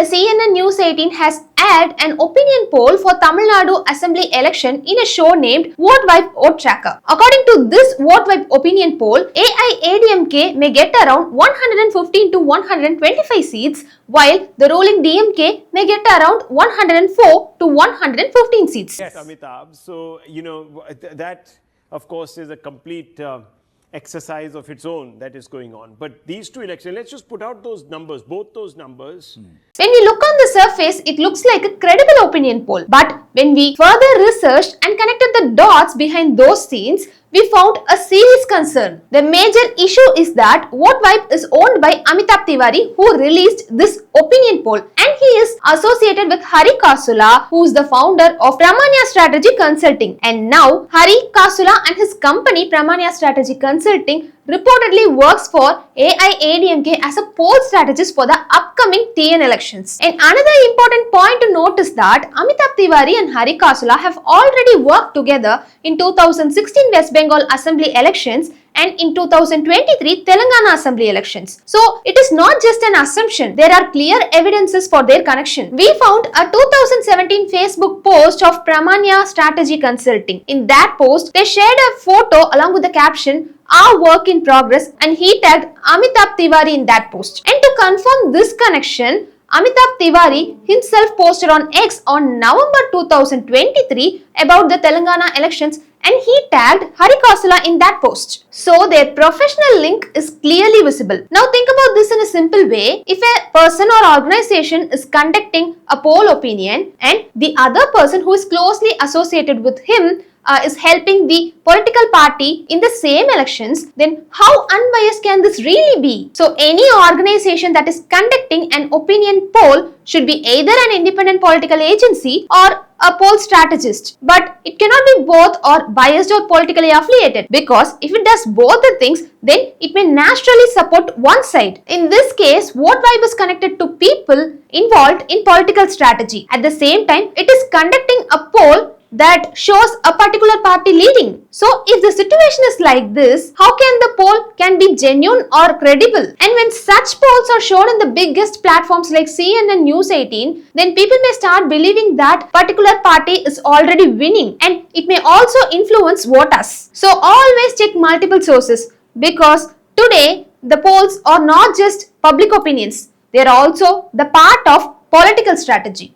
the CNN News 18 has aired an opinion poll for Tamil Nadu Assembly election in a show named Vote Vibe Vote Tracker. According to this Vote Vibe opinion poll, AIADMK may get around 115 to 125 seats, while the ruling DMK may get around 104 to 115 seats. Yes, Amitabh. So, that, of course, is a complete exercise of its own that is going on. But these two elections, let's just put out those numbers, both those numbers. When we look on the surface, it looks like a credible opinion poll. But when we further researched and connected the dots behind those scenes, we found a serious concern. The major issue is that Vote Vibe is owned by Amitabh Tiwari, who released this opinion poll, and he is associated with Hari Kasula, who is the founder of Pramanya Strategy Consulting. And now Hari Kasula and his company Pramanya Strategy Consulting reportedly works for AIADMK as a poll strategist for the upcoming TN elections. And another important point to note is that Amitabh Tiwari and Hari Kasula have already worked together in 2016 West Bengal Assembly elections and in 2023 Telangana Assembly elections. So it is not just an assumption, there are clear evidences for their connection. We found a 2017 Facebook post of Pramanya Strategy Consulting. In that post, they shared a photo along with the caption, "Our work in progress," and he tagged Amitabh Tiwari in that post. And to confirm this connection, Amitabh Tiwari himself posted on X on November 2023 about the Telangana elections, and he tagged Hari Kasula in that post. So their professional link is clearly visible. Now think about this in a simple way. If a person or organization is conducting a poll opinion and the other person who is closely associated with him is helping the political party in the same elections, then how unbiased can this really be? So any organization that is conducting an opinion poll should be either an independent political agency or a poll strategist, but it cannot be both or biased or politically affiliated, because if it does both the things, then it may naturally support one side. In this case, Vote Vibe is connected to people involved in political strategy. At the same time, it is conducting a poll that shows a particular party leading. So if the situation is like this, how can the poll can be genuine or credible? And when such polls are shown in the biggest platforms like CNN News 18, then people may start believing that particular party is already winning, and it may also influence voters. So always check multiple sources, because today the polls are not just public opinions, they are also the part of political strategy.